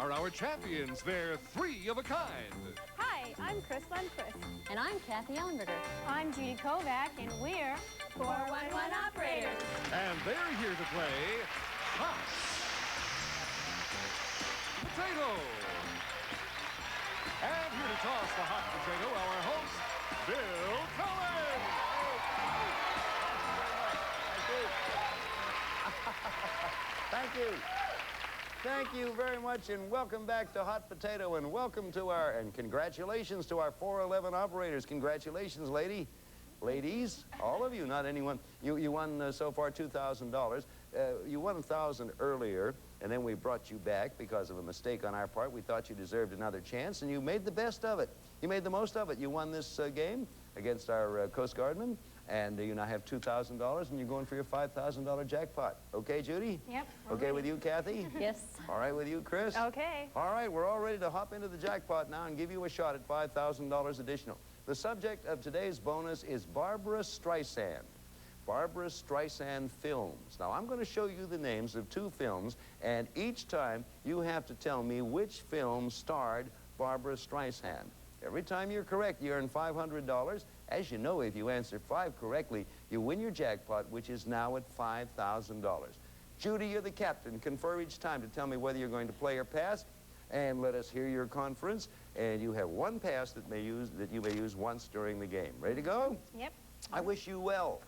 are our champions. They're three of a kind. Hi, I'm Chris Lundquist. And I'm Kathy Ellenberger. I'm Judy Kovac, and we're 411 Operators. And they're here to play Hot Potato. And here to toss the hot potato, our host, Bill Cullen. Thank you. Thank you very much, and welcome back to Hot Potato, and welcome to and congratulations to our 411 operators. Congratulations, ladies, all of you, not anyone. You won so far $2,000. You won $1,000 earlier, and then we brought you back because of a mistake on our part. We thought you deserved another chance, and you made the best of it. You made the most of it. You won this game against our Coast Guardmen, and you now have $2,000, and you're going for your $5,000 jackpot. Okay, Judy? Yep. Okay with you, Kathy? Yes. All right with you, Chris? Okay. All right, we're all ready to hop into the jackpot now and give you a shot at $5,000 additional. The subject of today's bonus is Barbra Streisand. Barbra Streisand films. Now, I'm going to show you the names of two films, and each time you have to tell me which film starred Barbra Streisand. Every time you're correct, you earn $500. As you know, if you answer 5 correctly, you win your jackpot, which is now at $5,000. Judy, you're the captain. Confer each time to tell me whether you're going to play or pass, and let us hear your conference. And you have one pass that you may use once during the game. Ready to go? Yep. I wish you well.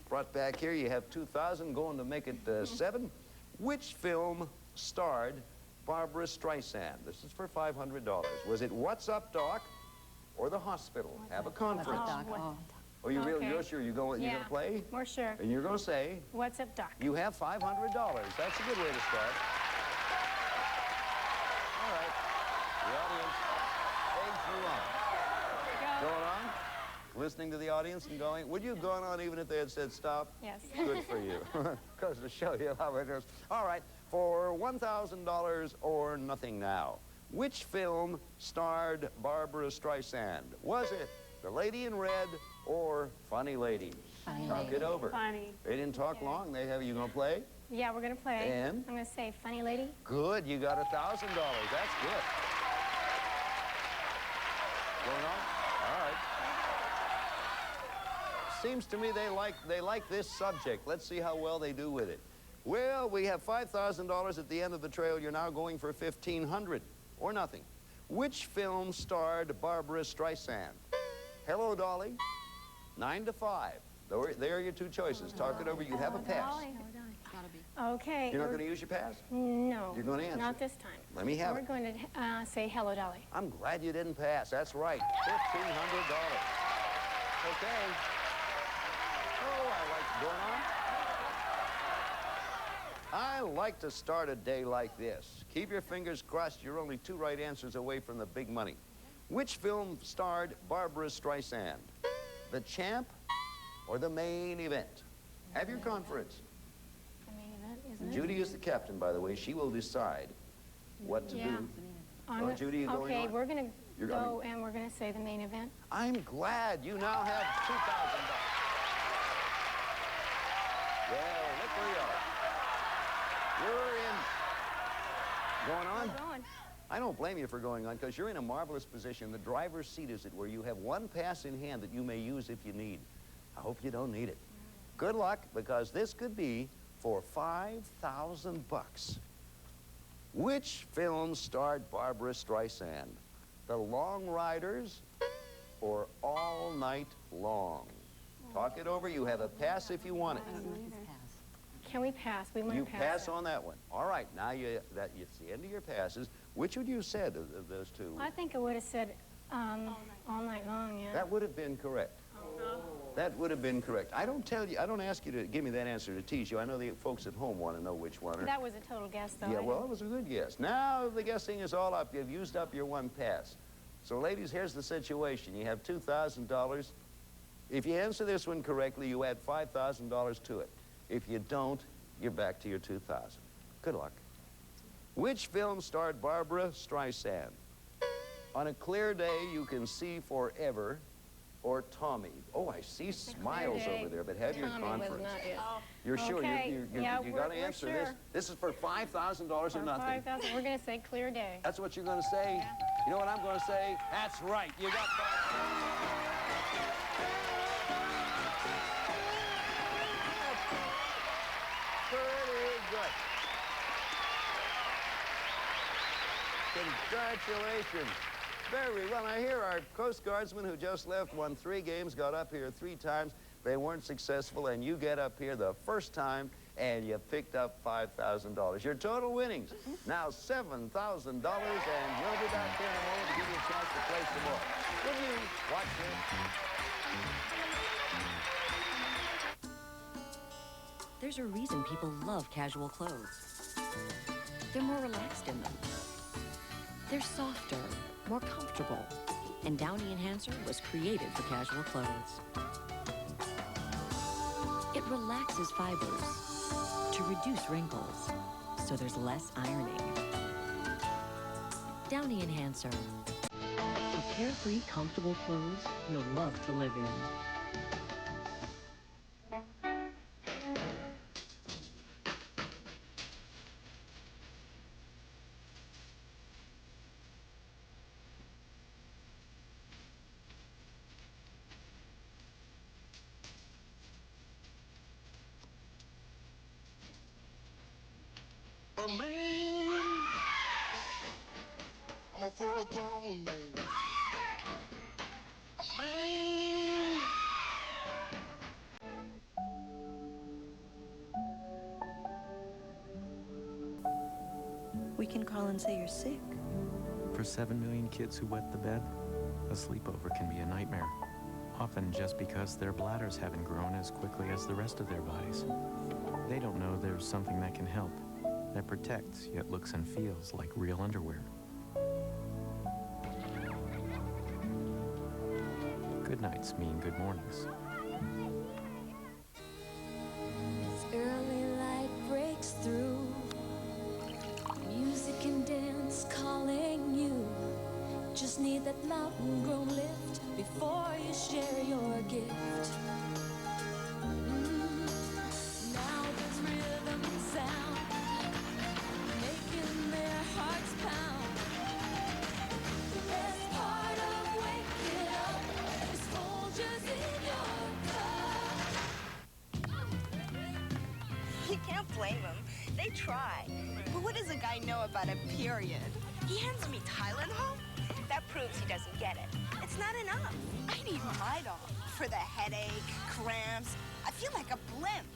Brought back here, you have 2,000, going to make it 7. Which film starred Barbra Streisand? This is for $500. Was it What's Up, Doc, or The Hospital? Have a conference. Oh, you really, you're sure you're going to play? We're sure. And you're going to say? What's up, Doc? You have $500. That's a good way to start. All right. The audience eggs you on. Going on? Listening to the audience and going, would you have gone on even if they had said stop? Yes. Good for you. Because to show you how it is. All right. For $1,000 or nothing now. Which film starred Barbra Streisand? Was it The Lady in Red or Funny Lady? Talk it over. Funny. They didn't talk long. They have you going to play? Yeah, we're going to play. And? I'm going to say Funny Lady. Good. You got $1,000. That's good. Going on? All right. Seems to me they like this subject. Let's see how well they do with it. Well, we have $5,000 at the end of the trail. You're now going for $1,500 or nothing. Which film starred Barbra Streisand? Hello, Dolly. 9 to 5. There are your two choices. Talk it over. You have a pass. Gotta be. Okay. You're not going to use your pass? No. You're going to answer? Not this time. Let me have it. We're going to say Hello, Dolly. I'm glad you didn't pass. That's right. $1,500. Okay. Oh, I like going on. I like to start a day like this. Keep your fingers crossed. You're only 2 right answers away from the big money. Which film starred Barbra Streisand? The Champ or The Main Event? Have your conference. The main event, isn't it? Judy is the captain, by the way. She will decide what to do. Oh, Judy, you going okay, on? we're going to go and we're going to say The Main Event. I'm glad you now have $2,000. Well, look where you are. You're in. Going on? We're going. I don't blame you for going on, because you're in a marvelous position. The driver's seat is it, where you have one pass in hand that you may use if you need. I hope you don't need it. Good luck, because this could be for $5,000. Which film starred Barbra Streisand? The Long Riders or All Night Long? Talk it over. You have a pass if you want it. Can we pass? We want You to pass. pass on that one. All right, now it's the end of your passes. Which would you have said of those two? I think I would have said all night long, yeah. That would have been correct. That would have been correct. I don't ask you to give me that answer to tease you. I know the folks at home want to know which one. That was a total guess, though. Yeah, well, it was a good guess. Now the guessing is all up. You've used up your one pass. So, ladies, here's the situation. You have $2,000. If you answer this one correctly, you add $5,000 to it. If you don't, you're back to your $2,000. Good luck. Which film starred Barbra Streisand? On a clear day, you can see forever. or Tommy? Oh, I see smiles over there, but have your Tommy conference. was not it. You're sure? Okay. You Yeah, got to we're answer sure. this. This is for $5,000 or For nothing. 5,000. We're going to say clear day. That's what you're going to say? You know what I'm going to say? That's right. You got pretty good. Congratulations. Very well. Now here our Coast Guardsmen who just left won 3 games, got up here 3 times. They weren't successful, and you get up here the first time, and you picked up $5,000. Your total winnings, now $7,000, and we'll be back here in a moment to give you a chance to play some more. Will you watch this? There's a reason people love casual clothes. They're more relaxed in them. They're softer, more comfortable. And Downy Enhancer was created for casual clothes. It relaxes fibers to reduce wrinkles, so there's less ironing. Downy Enhancer. For carefree, comfortable clothes you'll love to live in. A man, I'm for a grown man. A man. We can call and say you're sick. For 7 million kids who wet the bed, a sleepover can be a nightmare, often just because their bladders haven't grown as quickly as the rest of their bodies. They don't know there's something that can help, that protects yet looks and feels like real underwear. Good nights mean good mornings. As early light breaks through, music and dance calling you. Just need that mountain grown lift before you share your gift. Now there's rhythm and sound, making their hearts pound. The best part of waking up is Folgers in your cup. You can't blame them. They try. But what does a guy know about a period? He hands me Tylenol? That proves he doesn't get it. It's not enough. I need Midol for the headache, cramps. I feel like a blimp.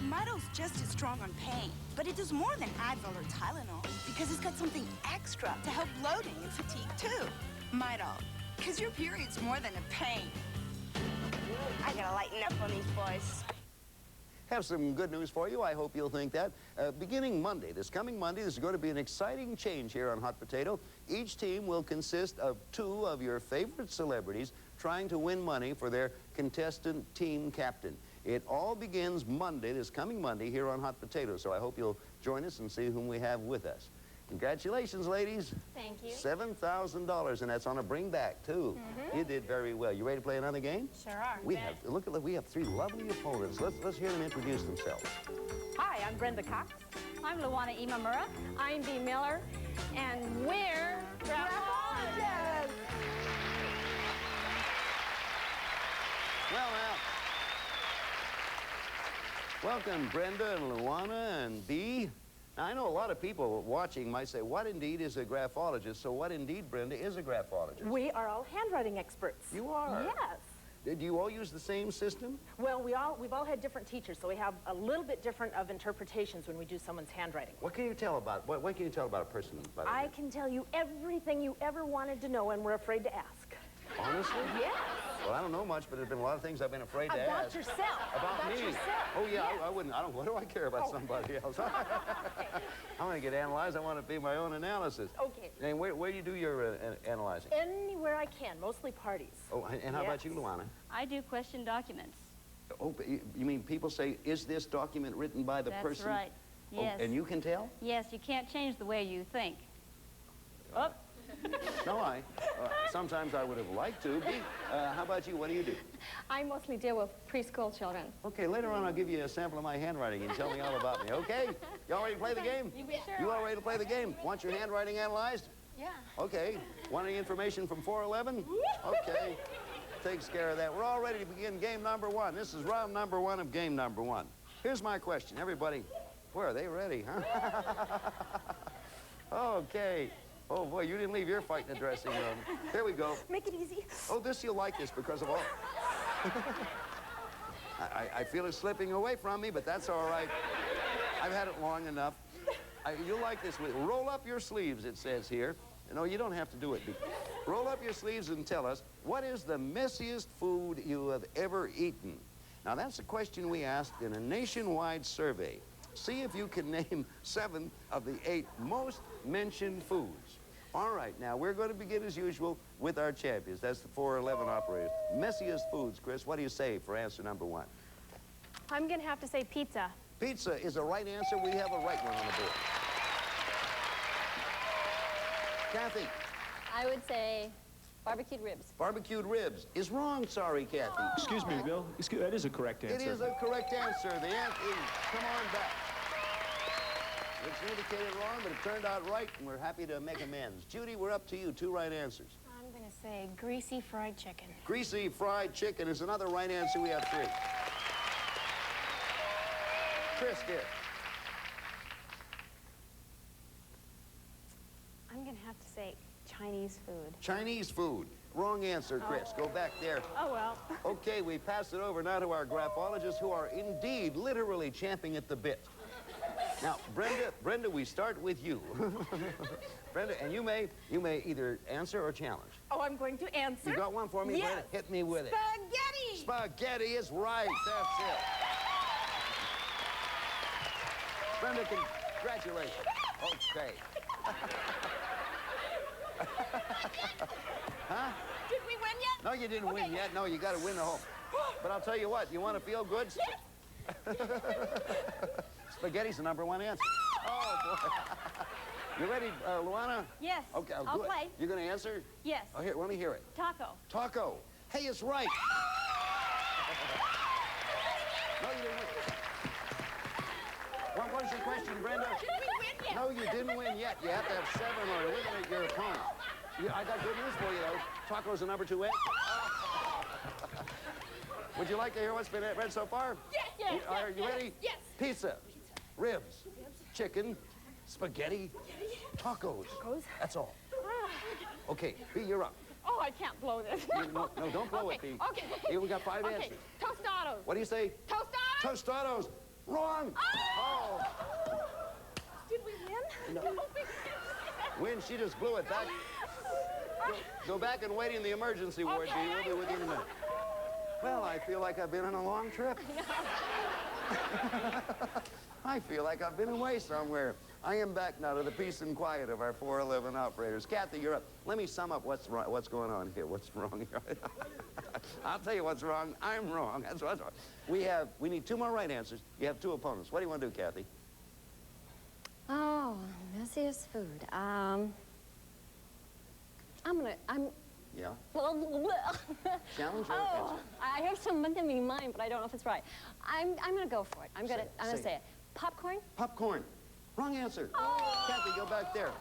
Midol's just as strong on pain, but it does more than Advil or Tylenol because it's got something extra to help bloating and fatigue too. Midol, because your period's more than a pain. I gotta lighten up on these boys. Have some good news for you. I hope you'll think that. Beginning Monday, this coming Monday, there's going to be an exciting change here on Hot Potato. Each team will consist of 2 of your favorite celebrities trying to win money for their contestant team captain. It all begins Monday, this coming Monday, here on Hot Potato. So I hope you'll join us and see whom we have with us. Congratulations, ladies. Thank you. $7,000, and that's on a bring back, too. You did very well. You ready to play another game? Sure are. We have 3 lovely opponents. Let's hear them introduce themselves. Hi, I'm Brenda Cox. I'm Luana Imamura. I'm Dee Miller. And we're Graphologists. Well, welcome, Brenda and Luana and Bea. Now, I know a lot of people watching might say, what indeed is a graphologist? So what indeed, Brenda, is a graphologist? We are all handwriting experts. You are? Yes. Do you all use the same system? Well, we've all had different teachers, so we have a little bit different of interpretations when we do someone's handwriting. What can you tell about, what can you tell about a person? I can tell you everything you ever wanted to know and were afraid to ask. Honestly? Yes. Well, I don't know much, but there's been a lot of things I've been afraid to About ask. yourself. About me. Yourself. Oh, yeah, Yes. I wouldn't. What do I care about somebody else? I'm going to get analyzed. I want to be my own analysis. Okay. And where do you do your analyzing? Anywhere I can, mostly parties. Oh, and how about you, Yes. Luana? I do question documents. Oh, but you mean people say, is this document written by the person? That's right. Yes. Oh, and you can tell? Yes, you can't change the way you think. Oh, No, sometimes I would have liked to. B, how about you? What do you do? I mostly deal with preschool children. Okay, later on I'll give you a sample of my handwriting and tell me all about me, okay? Y'all ready to play the game? You all ready to play the game? Want your handwriting analyzed? Yeah. Okay. Want any information from 411? Okay. Takes care of that. We're all ready to begin game number one. This is round number one of game number one. Here's my question. Everybody, where are they ready, huh? Okay. Oh, boy, you didn't leave your fight in the dressing room. Here we go. Make it easy. Oh, this you'll like this because of all... I feel it slipping away from me, but that's all right. I've had it long enough. You'll like this. Roll up your sleeves, it says here. No, you don't have to do it. Roll up your sleeves and tell us, what is the messiest food you have ever eaten? Now, that's a question we asked in a nationwide survey. See if you can name 7 of the 8 most mentioned foods. All right, now, we're going to begin, as usual, with our champions. That's the 411 operators. Messiest foods, Chris, what do you say for answer number 1? I'm going to have to say pizza. Pizza is a right answer. We have a right one on the board. Kathy? I would say barbecued ribs. Barbecued ribs is wrong, sorry, Kathy. Excuse me, Bill. That is a correct answer. It is a correct answer. The answer is, come on back. It's indicated wrong, but it turned out right, and we're happy to make amends. Judy, we're up to you. 2 right answers. I'm going to say greasy fried chicken. Greasy fried chicken is another right answer. We have 3. Chris, dear. I'm going to have to say Chinese food. Chinese food. Wrong answer, Chris. Go back there. Oh, well. Okay, we pass it over now to our graphologists, who are indeed literally champing at the bit. Now, Brenda, we start with you. Brenda, and you may either answer or challenge. Oh, I'm going to answer. You got one for me? Yes. Brenda? Hit me with it. Spaghetti! Spaghetti is right. That's it. Brenda, congratulations. Okay. Huh? Did we win yet? No, you didn't win yet. No, you got to win the whole. But I'll tell you what, you want to feel good? Yes. Spaghetti's the #1 answer. Oh, boy. You ready, Luana? Yes. Okay, I'll good. play. You're going to answer? Yes. Oh, here, let me hear it. Taco. Taco. Hey, it's right. No, you didn't win. What was your question, Brenda? Did we win yet? No, you didn't win yet. You have to have 7 or eliminate your opponent. I got good news for you, though. Taco's the #2 answer. Would you like to hear what's been read so far? Yes. Are you ready? Yes. Pizza, ribs, chicken, spaghetti, tacos. That's all. Okay, B, you're up. Oh, I can't blow this. No, don't blow it, B. Okay. Here, we got 5 answers. Tostados. What do you say? Tostados. Tostados. Wrong. Oh. Did we win? No. Win, she just blew it back. Go back and wait in the emergency ward, B. We'll be with you in a minute. Well, I feel like I've been on a long trip. I feel like I've been away somewhere. I am back now to the peace and quiet of our 411 operators. Kathy, you're up. Let me sum up what's going on here. What's wrong here? I'll tell you what's wrong. I'm wrong. That's what's wrong. We need 2 more right answers. You have 2 opponents. What do you want to do, Kathy? Oh, messiest food. Yeah? Challenge or answer? I have something in mind, but I don't know if it's right. I'm gonna go for it. I'm gonna say it. Popcorn? Popcorn. Wrong answer. Oh. Kathy, go back there.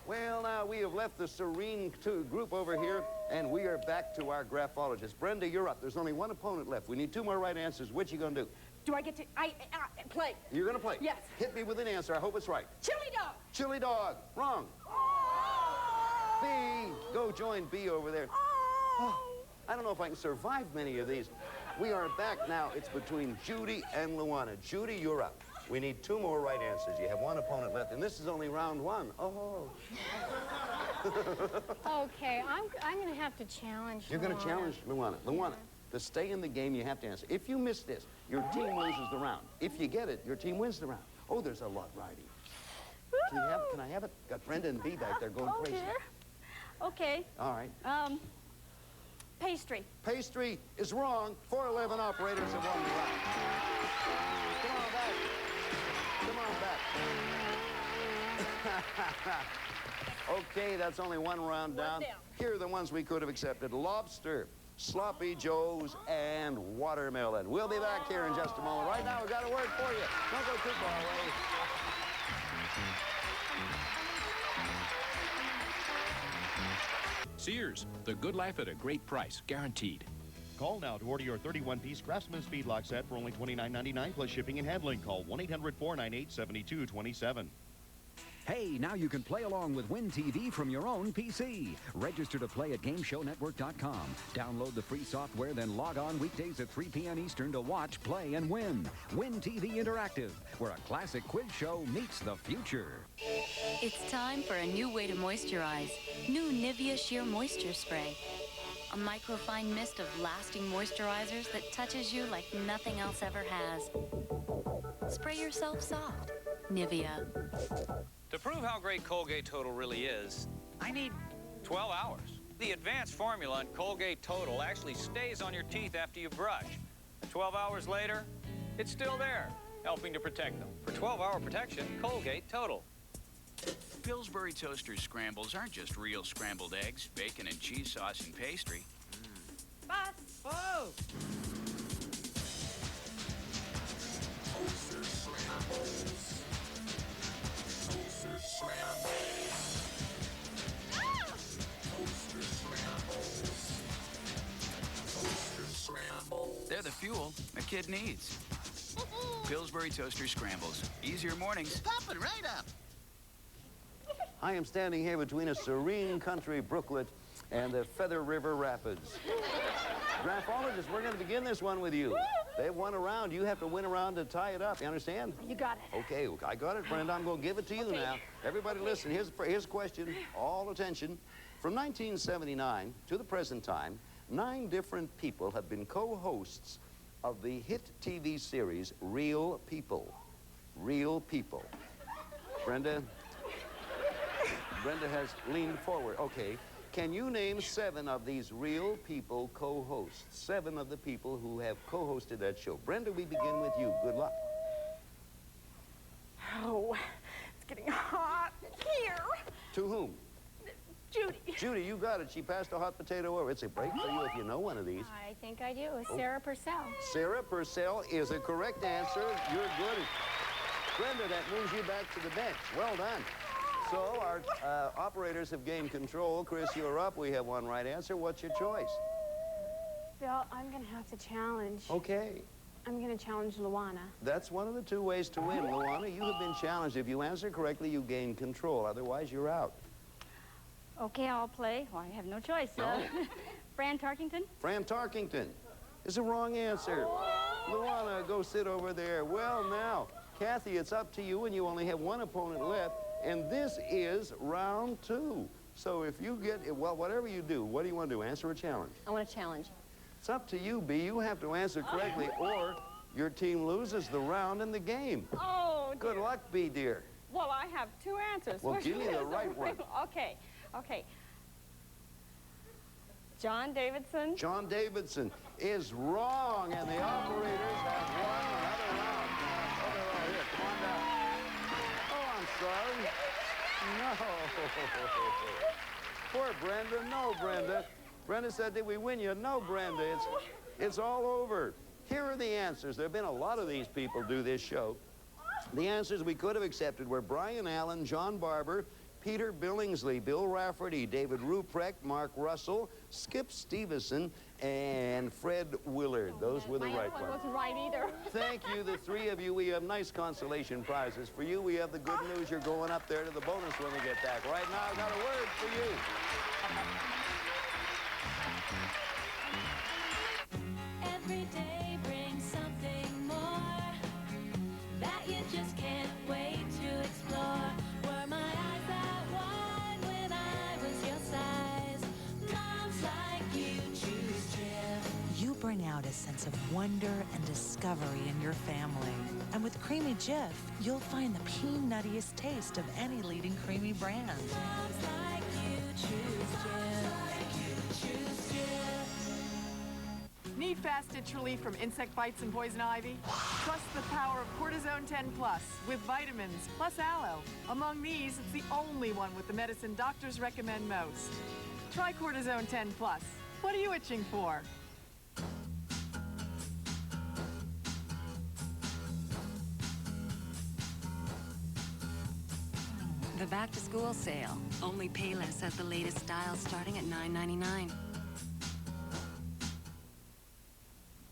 Well, now we have left the serene group over here, and we are back to our graphologists. Brenda, you're up. There's only 1 opponent left. We need 2 more right answers. What you gonna do? Do I get to play? You're gonna play? Yes. Hit me with an answer. I hope it's right. Chili dog. Chili dog. Wrong. B. Go join B over there. Oh, I don't know if I can survive many of these. We are back now. It's between Judy and Luana. Judy, you're up. We need 2 more right answers. You have 1 opponent left, and this is only round 1. Oh. Okay, I'm going to have to challenge You're going to challenge Luana. Luana, to stay in the game, you have to answer. If you miss this, your team loses the round. If you get it, your team wins the round. Oh, there's a lot riding. Can I have it? Got Brenda and B back there going crazy. Dear. Okay. All right. Pastry. Pastry is wrong. 411 operators have won the round. Come on back. Come on back. Okay, that's only one round down. Here are the ones we could have accepted. Lobster, Sloppy Joe's, and watermelon. We'll be back here in just a moment. Right now, we've got a word for you. Don't go too far away. Sears, the good life at a great price, guaranteed. Call now to order your 31-piece Craftsman's Feedlock set for only $29.99 plus shipping and handling. Call 1-800-498-7227. Hey, now you can play along with Win TV from your own PC. Register to play at GameShowNetwork.com. Download the free software, then log on weekdays at 3 p.m. Eastern to watch, play, and win. Win TV Interactive, where a classic quiz show meets the future. It's time for a new way to moisturize. New Nivea Sheer Moisture Spray. A microfine mist of lasting moisturizers that touches you like nothing else ever has. Spray yourself soft. Nivea. To prove how great Colgate Total really is, I need 12 hours. The advanced formula in Colgate Total actually stays on your teeth after you brush. 12 hours later, it's still there, helping to protect them. For 12-hour protection, Colgate Total. Pillsbury Toaster Scrambles aren't just real scrambled eggs, bacon, and cheese sauce and pastry. Boss. Oh! They're the fuel a kid needs. Pillsbury Toaster Scrambles. Easier mornings. Pop it right up. I am standing here between a serene country brooklet and the Feather River Rapids. Graphologists, we're going to begin this one with you. They've won a round. You have to win a round to tie it up. You understand? You got it. Okay, I got it, Brenda. I'm going to give it to you now. Everybody listen. Here's a question. All attention. From 1979 to the present time, 9 different people have been co-hosts of the hit TV series Real People. Real People. Brenda has leaned forward. Okay. Can you name 7 of these Real People co-hosts? 7 of the people who have co-hosted that show. Brenda, we begin with you. Good luck. Oh, it's getting hot here. To whom? Judy. Judy, you got it. She passed a hot potato over. It's a break for you if you know one of these. I think I do. It's Sarah Purcell. Sarah Purcell is a correct answer. You're good. Brenda, that moves you back to the bench. Well done. So our operators have gained control. Chris, you're up. We have one right answer. What's your choice? Bill, I'm going to have to challenge. Okay. I'm going to challenge Luana. That's one of the 2 ways to win. Luana, you have been challenged. If you answer correctly, you gain control. Otherwise, you're out. Okay, I'll play. Well, I have no choice. No. Fran Tarkington? Fran Tarkington is a wrong answer. Luana, go sit over there. Well, now, Kathy, it's up to you, and you only have one opponent left, and this is round 2. So if you get, well, whatever you do, what do you want to do, answer a challenge? I want to challenge. It's up to you, B. You have to answer correctly, or your team loses the round in the game. Oh, dear. Good luck, B, dear. Well, I have 2 answers. Well, give me the right one. Okay. John Davidson. John Davidson is wrong, and the operators have won another round. Oh, they're all here. Come on down. Oh, I'm sorry. No. Poor Brenda. No, Brenda. Brenda said, did we win you? No, Brenda. It's all over. Here are the answers. There have been a lot of these people do this show. The answers we could have accepted were Brian Allen, John Barber, Peter Billingsley, Bill Rafferty, David Ruprecht, Mark Russell, Skip Stevenson, and Fred Willard. Those were the right ones. Wasn't right either. Thank you, the 3 of you. We have nice consolation prizes for you. We have the good news. You're going up there to the bonus when we get back. Right now, I've got a word for you. Every day brings something more that you just can't wait to explore. Were my eyes that wide when I was your size? Moms like you choose Jim. You bring out a sense of wonder and discovery in your family. And with Creamy Jif, you'll find the peanuttiest taste of any leading creamy brand. Moms like you choose Jim. Need fast itch relief from insect bites and poison ivy? Trust the power of Cortisone 10 Plus with vitamins plus aloe. Among these, it's the only one with the medicine doctors recommend most. Try Cortisone 10 Plus. What are you itching for? The back-to-school sale. Only Payless has the latest styles starting at $9.99.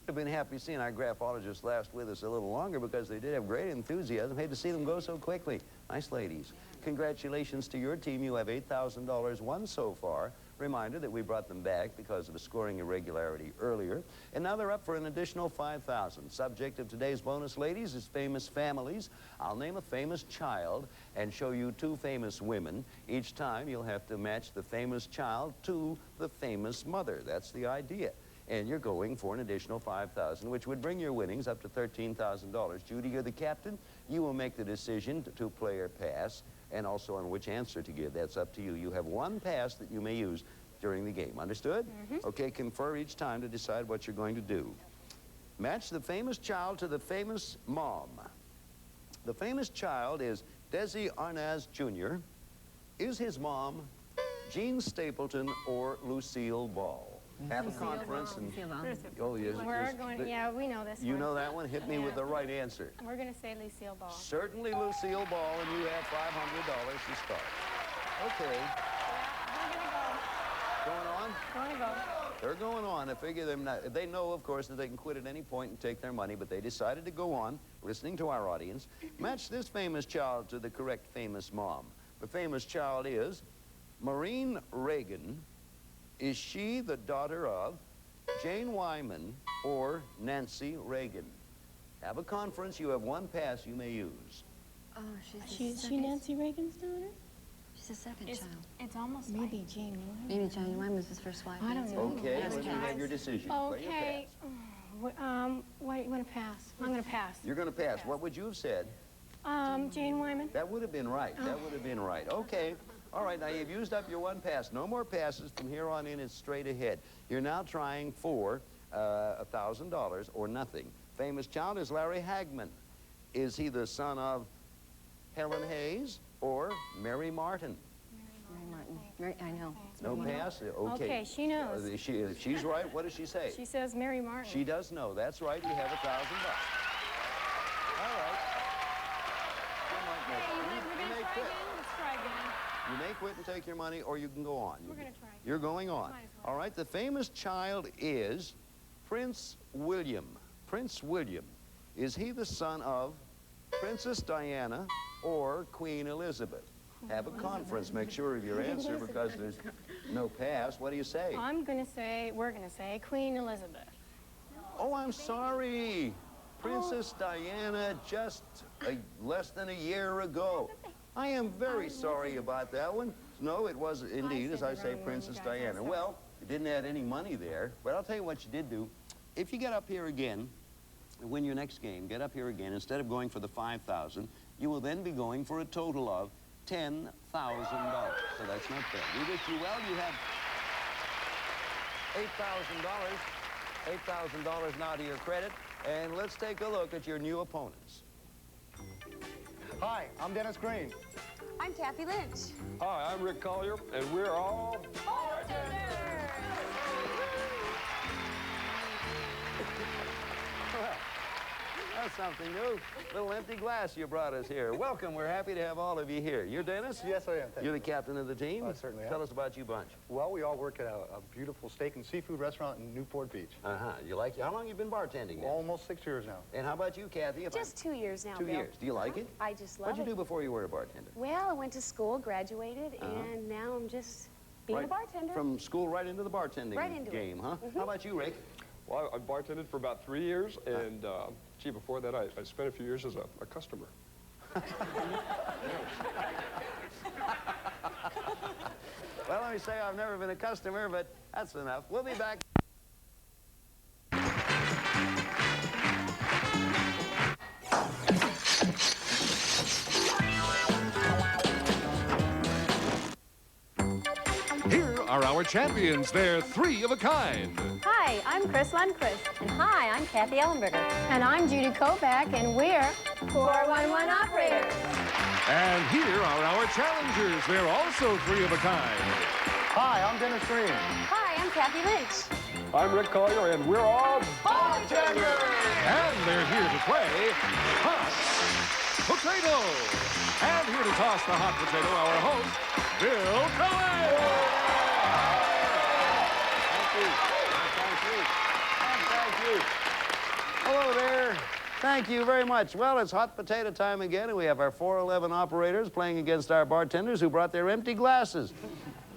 I've been happy seeing our graphologists last with us a little longer because they did have great enthusiasm. Hate to see them go so quickly. Nice ladies. Congratulations to your team. You have $8,000 won so far. Reminder that we brought them back because of a scoring irregularity earlier. And now they're up for an additional $5,000. Subject of today's bonus, ladies, is famous families. I'll name a famous child and show you two famous women. Each time you'll have to match the famous child to the famous mother. That's the idea. And you're going for an additional $5,000, which would bring your winnings up to $13,000. Judy, you're the captain. You will make the decision to play or pass, and also on which answer to give. That's up to you. You have one pass that you may use during the game. Understood? Mm-hmm. Okay, confer each time to decide what you're going to do. Match the famous child to the famous mom. The famous child is Desi Arnaz Jr. Is his mom Jean Stapleton or Lucille Ball? Have a conference and... Oh, yes. We're going, yeah, we know this You one. know that one? Hit me with the right answer. We're going to say Lucille Ball. Certainly Lucille Ball, and you have $500 to start. Okay. Going on? Going to go. They're going on. I figure them not, they know, of course, that they can quit at any point and take their money, but they decided to go on, listening to our audience. Match this famous child to the correct famous mom. The famous child is Maureen Reagan. Is she the daughter of Jane Wyman or Nancy Reagan? Have a conference. You have one pass you may use. Oh, She's Nancy Reagan's daughter? She's the second child. It's almost maybe Jane Wyman. Maybe Jane Wyman was his first wife. I don't know. Okay, when you have your decision. Okay. What you want to pass? I'm going to pass. You're going to pass. What would you have said? Jane Wyman. That would have been right. That would have been right. Okay. All right, now you've used up your one pass. No more passes. From here on in, it's straight ahead. You're now trying for $1,000 or nothing. Famous child is Larry Hagman. Is he the son of Helen Hayes or Mary Martin? Mary, I know. No pass? Okay. Okay, she knows. If she's right, what does she say? She says Mary Martin. She does know. That's right. You have $1,000. All right. You may quit. Let's try again. You may quit and take your money, or you can go on. We're going to try. You're going on. All right. The famous child is Prince William. Prince William. Is he the son of Princess Diana or Queen Elizabeth? Have a conference. Make sure of your answer because there's no pass. What do you say? We're going to say Queen Elizabeth. Oh, I'm sorry. Princess Diana just less than a year ago. I am very sorry about that one. No, it was indeed, as I say, Princess Diana. Well, you didn't add any money there, but I'll tell you what you did do. If you get up here again, and win your next game, get up here again, instead of going for the $5,000, you will then be going for a total of $10,000. So that's not bad. We wish you well. You have $8,000. $8,000 now to your credit. And let's take a look at your new opponents. Hi, I'm Dennis Green. I'm Kathy Lynch. Hi, I'm Rick Collier, and we're all Well, that's something new. Little empty glass you brought us here. Welcome. We're happy to have all of you here. You're Dennis? Yes, I am. You're the captain of the team? I certainly am. Tell us about you bunch. Well, we all work at a beautiful steak and seafood restaurant in Newport Beach. Uh-huh. You like it? How long have you been bartending now? Almost 6 years now. And how about you, Kathy? Just 2 years now, 2 Bill. years. Do you like it? I just love it. What'd you do before you were a bartender? Well, I went to school, graduated, and now I'm just being a bartender. From school right into the bartending Right into game, it. huh? Mhm. How about you, Rick? Well, I bartended for about 3 years, and gee, before that, I spent a few years as a customer. Well, let me say I've never been a customer, but that's enough. We'll be back. Here are our champions. They're three of a kind. Hi, I'm Chris Lundquist. And hi, I'm Kathy Ellenberger. And I'm Judy Kovac, and we're 411 Operators. And here are our challengers. They're also three of a kind. Hi, I'm Dennis Green. Hi, I'm Kathy Lynch. I'm Rick Collier, and we're all bartenders! And they're here to play Hot Potato. And here to toss the hot potato, our host, Bill Cullen. Thank you. Hello there. Thank you very much. Well, it's hot potato time again, and we have our 411 operators playing against our bartenders who brought their empty glasses.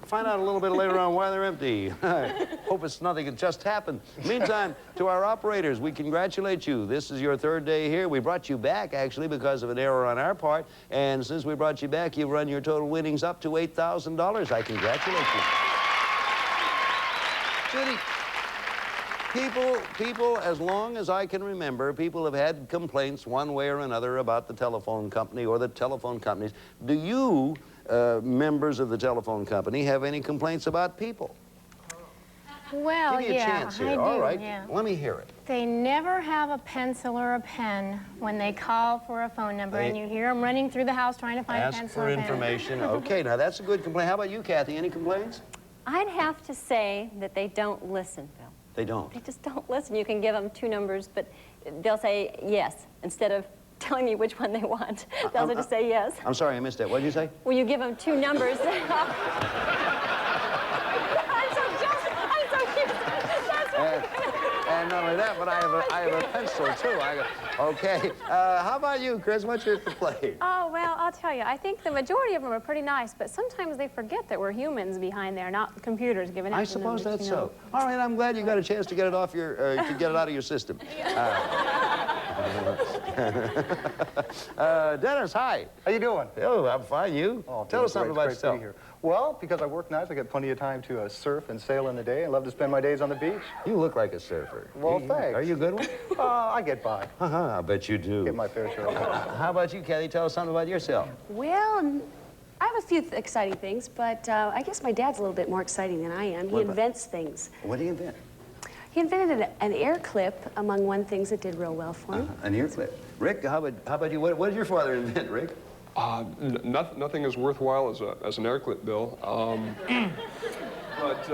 Find out a little bit later on why they're empty. I hope it's nothing that just happened. Meantime, to our operators, we congratulate you. This is your third day here. We brought you back, actually, because of an error on our part. And since we brought you back, you've run your total winnings up to $8,000. I congratulate you. Judy, people, as long as I can remember, people have had complaints one way or another about the telephone company or the telephone companies. Do you... members of the telephone company have any complaints about people? Well, Give me a chance here. All right. Let me hear it. They never have a pencil or a pen when they call for a phone number, and you hear them running through the house trying to find a pencil or a pen. Ask for information. Okay, now that's a good complaint. How about you, Kathy? Any complaints? I'd have to say that they don't listen, Bill. They don't? They just don't listen. You can give them two numbers, but they'll say yes instead of telling me which one they want. They'll just say yes. I'm sorry, I missed that. What did you say? Well, you give them two numbers. I'm so cute. And not only that, but I have a pencil, too. Okay. How about you, Chris? What's your complaint? Oh, well, I'll tell you. I think the majority of them are pretty nice, but sometimes they forget that we're humans behind there, not computers giving out I the suppose numbers, that's you know. so. All right, I'm glad you got a chance to get it off your, to get it out of your system. Dennis, hi. How you doing? Oh, I'm fine. You? Oh, Tell us something about yourself. Well, because I work nights, I get plenty of time to surf and sail in the day. I love to spend my days on the beach. You look like a surfer. Well, thanks. Are you a good one? I get by. I bet you do. Get my fair share of it. How about you, Kathy? Tell us something about yourself. Well, I have a few exciting things, but I guess my dad's a little bit more exciting than I am. He invents things. What do you invent? He invented an air clip, among one things that did real well for him. An ear clip. Rick, how about you? What did your father invent, Rick? Nothing as worthwhile as an air clip, Bill. But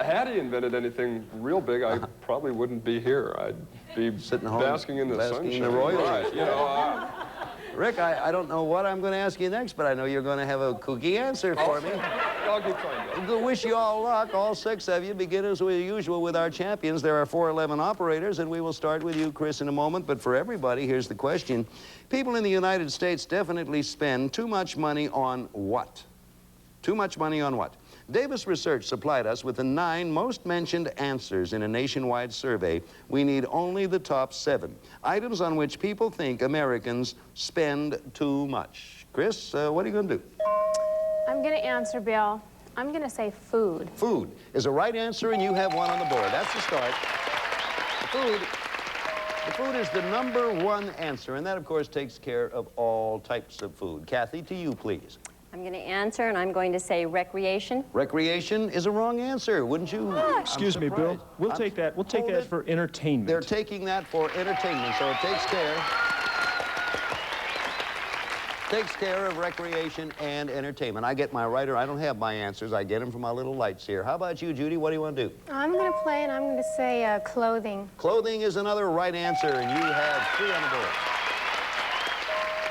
had he invented anything real big, I probably wouldn't be here. I'd be sitting home, basking in the sunshine. in the royal. Right, you know. Rick, I don't know what I'm going to ask you next, but I know you're going to have a kooky answer for me. I'll keep trying, Bill. Wish you all luck, all six of you. Begin as usual with our champions. There are 411 operators, and we will start with you, Chris, in a moment. But for everybody, here's the question. People in the United States definitely spend too much money on what? Too much money on what? Davis Research supplied us with the 9 most mentioned answers in a nationwide survey. We need only the top 7. Items on which people think Americans spend too much. Chris, what are you going to do? I'm going to answer, Bill. I'm going to say food. Food is a right answer, and you have one on the board. That's the start. The food is the #1 answer, and that, of course, takes care of all types of food. Kathy, to you, please. I'm going to answer, and I'm going to say recreation. Recreation is a wrong answer, wouldn't you? Excuse me, Bill. We'll take that. We'll take that for entertainment. They're taking that for entertainment, so it takes care of recreation and entertainment. I get my writer. I don't have my answers. I get them from my little lights here. How about you, Judy? What do you want to do? I'm going to play, and I'm going to say clothing. Clothing is another right answer, and you have 3 on the board.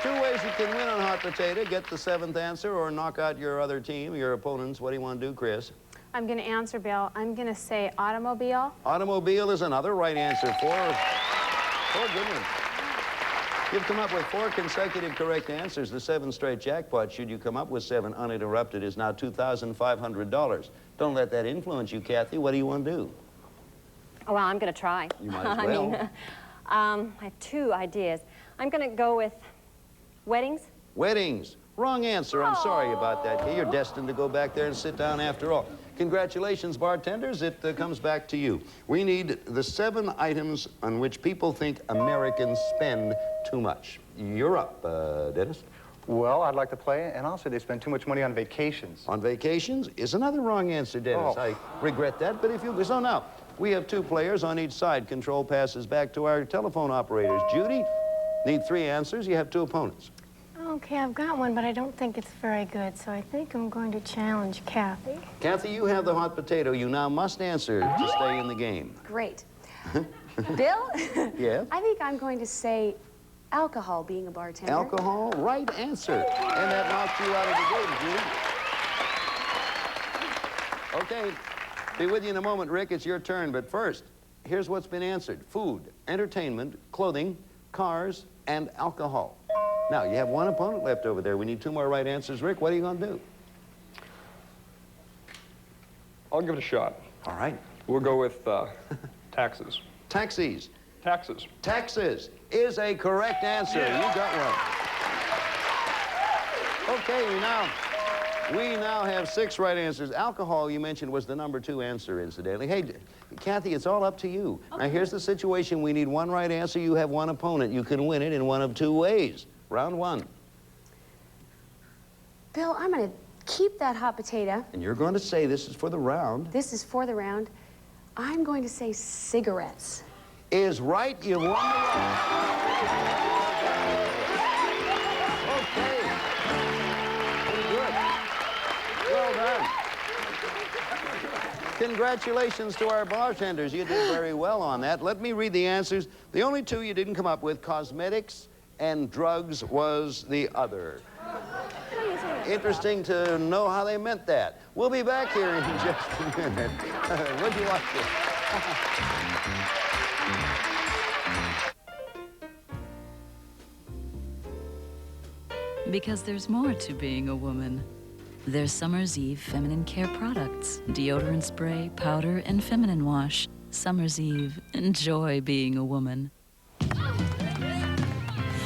2 ways you can win on Hot Potato. Get the 7th answer or knock out your other team, your opponents. What do you want to do, Chris? I'm going to answer, Bill. I'm going to say automobile. Automobile is another right answer. 4 good ones. You've come up with 4 consecutive correct answers. The 7th straight jackpot, should you come up with 7 uninterrupted, is now $2,500. Don't let that influence you, Kathy. What do you want to do? Oh, well, I'm going to try. You might as well. I have 2 ideas. I'm going to go with weddings. Weddings. Wrong answer. I'm sorry about that. You're destined to go back there and sit down after all. Congratulations, bartenders. It comes back to you. We need the 7 items on which people think Americans spend too much. You're up, Dennis. Well, I'd like to play, and also they spend too much money on vacations. On vacations is another wrong answer, Dennis. Oh. I regret that, but if you... So now, we have 2 players on each side. Control passes back to our telephone operators. Judy, need 3 answers. You have 2 opponents. Okay, I've got one, but I don't think it's very good, so I think I'm going to challenge Kathy. Kathy, you have the hot potato. You now must answer to stay in the game. Great. Bill? Yeah? I think I'm going to say alcohol, being a bartender. Alcohol, right answer. And that knocks you out of the game, Judy. Okay, be with you in a moment, Rick. It's your turn, but first, here's what's been answered. Food, entertainment, clothing, cars, and alcohol. Now, you have 1 opponent left over there. We need 2 more right answers. Rick, what are you going to do? I'll give it a shot. All right. We'll go with taxes. Taxis. Taxes. Taxes is a correct answer. Yeah. You got one. Okay, we now have 6 right answers. Alcohol, you mentioned, was the number 2 answer, incidentally. Hey, Kathy, it's all up to you. Okay. Now, here's the situation. We need 1 right answer. You have 1 opponent. You can win it in one of 2 ways. Round 1. Bill, I'm going to keep that hot potato. And you're going to say this is for the round. This is for the round. I'm going to say cigarettes. Is right. You've won the round. Okay. Pretty good. Well done. Congratulations to our bartenders. You did very well on that. Let me read the answers. The only 2 you didn't come up with, cosmetics and drugs, was the other. Interesting to know how they meant that. We'll be back here in just a minute. Would you like to? Because there's more to being a woman. There's Summer's Eve feminine care products, deodorant spray, powder, and feminine wash. Summer's Eve, enjoy being a woman.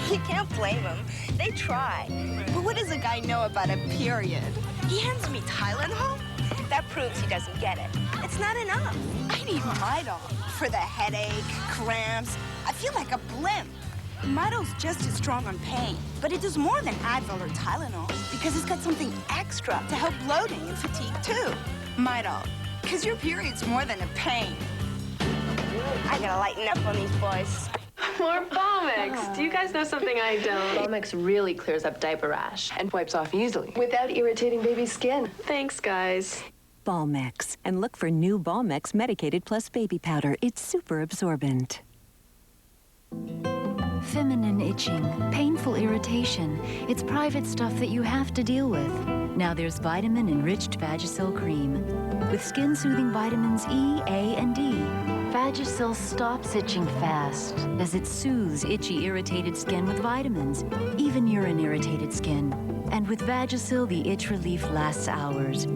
You can't blame them. They try. But what does a guy know about a period? He hands me Tylenol? That proves he doesn't get it. It's not enough. I need Midol for the headache, cramps. I feel like a blimp. Midol's just as strong on pain, but it does more than Advil or Tylenol because it's got something extra to help bloating and fatigue too. Midol, because your period's more than a pain. I gotta lighten up on these boys. More Balmex. Do you guys know something I don't? Balmex really clears up diaper rash and wipes off easily without irritating baby's skin. Thanks, guys. Balmex. And look for new Balmex Medicated Plus Baby Powder. It's super absorbent. Feminine itching, painful irritation. It's private stuff that you have to deal with. Now there's vitamin-enriched Vagisil cream. With skin-soothing vitamins E, A, and D. Vagisil stops itching fast as it soothes itchy, irritated skin with vitamins, even urine-irritated skin. And with Vagisil, the itch relief lasts hours.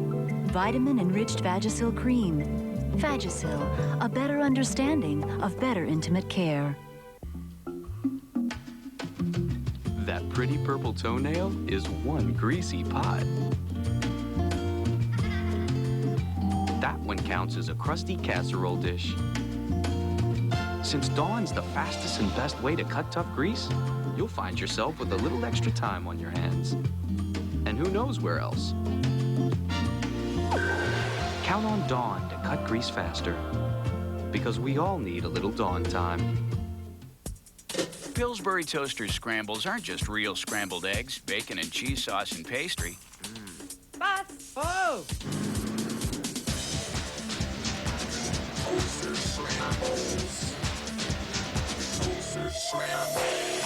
Vitamin-enriched Vagisil cream. Vagisil, a better understanding of better intimate care. That pretty purple toenail is one greasy pot. That one counts as a crusty casserole dish. Since Dawn's the fastest and best way to cut tough grease, you'll find yourself with a little extra time on your hands. And who knows where else? Count on Dawn to cut grease faster. Because we all need a little Dawn time. Pillsbury Toaster Scrambles aren't just real scrambled eggs, bacon and cheese sauce and pastry. Boss! Oh! Toaster Scrambles. Toaster Scrambles.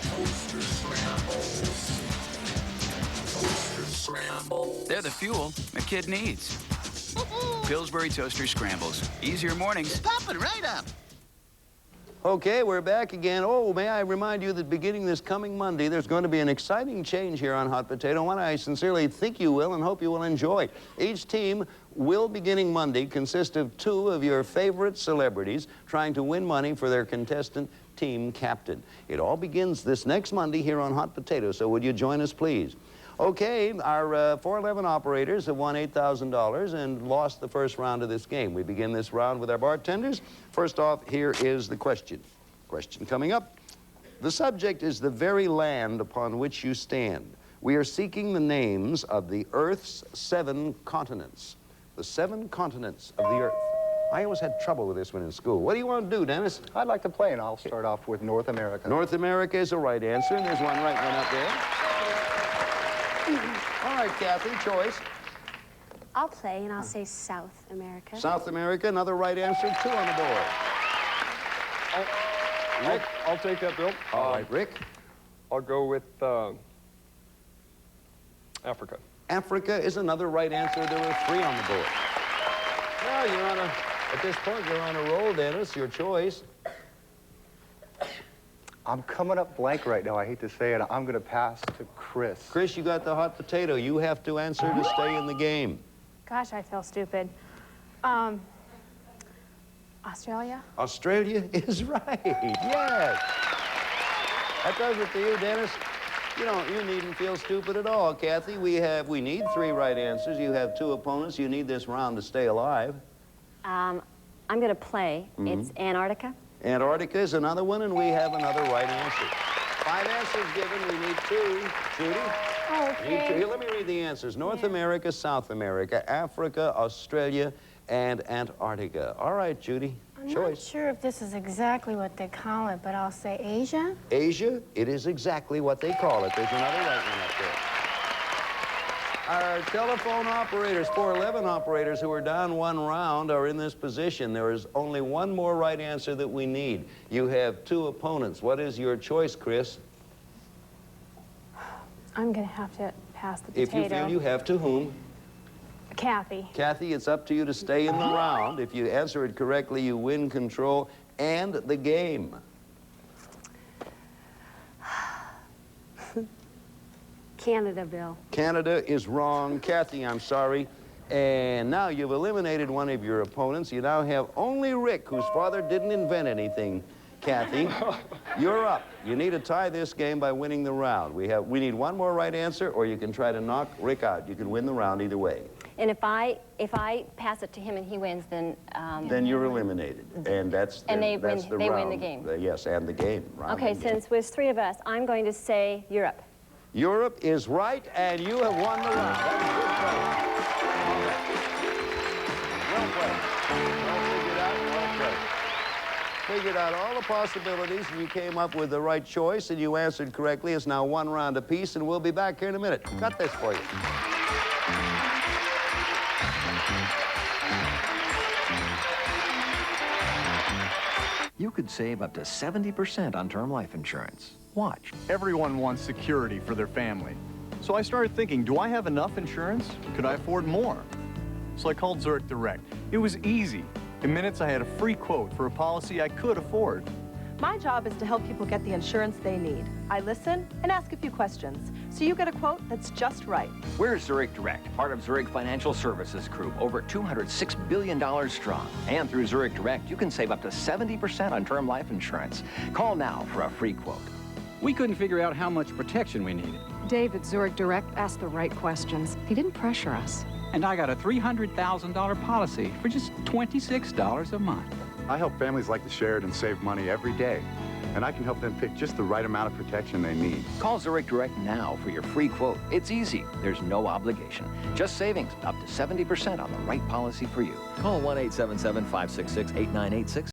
Toaster Scrambles. Toaster Scrambles. They're the fuel a kid needs. Pillsbury Toaster Scrambles. Easier mornings. Pop it right up. Okay, we're back again. Oh, may I remind you that beginning this coming Monday, there's going to be an exciting change here on Hot Potato, one I sincerely think you will and hope you will enjoy. Each team will, beginning Monday, consist of 2 of your favorite celebrities trying to win money for their contestant team captain. It all begins this next Monday here on Hot Potato, so would you join us, please? Okay, our 411 operators have won $8,000 and lost the first round of this game. We begin this round with our bartenders. First off, here is the question. Question coming up. The subject is the very land upon which you stand. We are seeking the names of the Earth's 7 continents. The 7 continents of the Earth. I always had trouble with this one in school. What do you want to do, Dennis? I'd like to play, and I'll start off with North America. North America is a right answer, and there's one right one up there. All right, Kathy, choice. I'll play, and I'll say South America. South America, another right answer, 2 on the board. Rick, I'll take that, Bill. All right, Rick. I'll go with Africa. Africa is another right answer. There were 3 on the board. Well, at this point, you're on a roll, Dennis. Your choice. I'm coming up blank right now. I hate to say it. I'm going to pass to Chris. Chris, you got the hot potato. You have to answer to stay in the game. Gosh, I feel stupid. Australia? Australia is right. Yes. That does it to you, Dennis. You needn't feel stupid at all, Kathy. We need 3 right answers. You have 2 opponents. You need this round to stay alive. I'm going to play. It's Antarctica. Antarctica is another one, and we have another right answer. 5 answers given. We need 2. Judy? Okay. Here, let me read the answers. North America, South America, Africa, Australia, and Antarctica. All right, Judy. I'm not sure if this is exactly what they call it, but I'll say Asia. Asia, it is exactly what they call it. There's another right one up there. Our telephone operators, 411 operators who are down 1 round, are in this position. There is only 1 more right answer that we need. You have 2 opponents. What is your choice, Chris? I'm going to have to pass the potato. If you feel you have to, whom? Kathy. Kathy, it's up to you to stay in the round. If you answer it correctly, you win control and the game. Canada, Bill. Canada is wrong. Kathy, I'm sorry. And now you've eliminated one of your opponents. You now have only Rick, whose father didn't invent anything. Kathy, you're up. You need to tie this game by winning the round. We need 1 more right answer, or you can try to knock Rick out. You can win the round either way. And if I pass it to him and he wins, then... then you're eliminated. And that's the they round. win the game. Yes, and the game. Round Okay, and game. since there's 3 of us, I'm going to say Europe. Europe is right, and you have won the round. That was good play. Well played. Well figured out. Well played. Figured out all the possibilities, and you came up with the right choice, and you answered correctly. It's now 1 round apiece, and we'll be back here in a minute. Cut this for you. You could save up to 70% on term life insurance. Watch. Everyone wants security for their family. So I started thinking, do I have enough insurance? Could I afford more? So I called Zurich Direct. It was easy. In minutes, I had a free quote for a policy I could afford. My job is to help people get the insurance they need. I listen and ask a few questions, so you get a quote that's just right. We're Zurich Direct, part of Zurich Financial Services Group, over $206 billion strong. And through Zurich Direct, you can save up to 70% on term life insurance. Call now for a free quote. We couldn't figure out how much protection we needed. Dave at Zurich Direct asked the right questions. He didn't pressure us. And I got a $300,000 policy for just $26 a month. I help families like to share it and save money every day. And I can help them pick just the right amount of protection they need. Call Zurich Direct now for your free quote. It's easy. There's no obligation. Just savings up to 70% on the right policy for you. Call 1-877-566-8986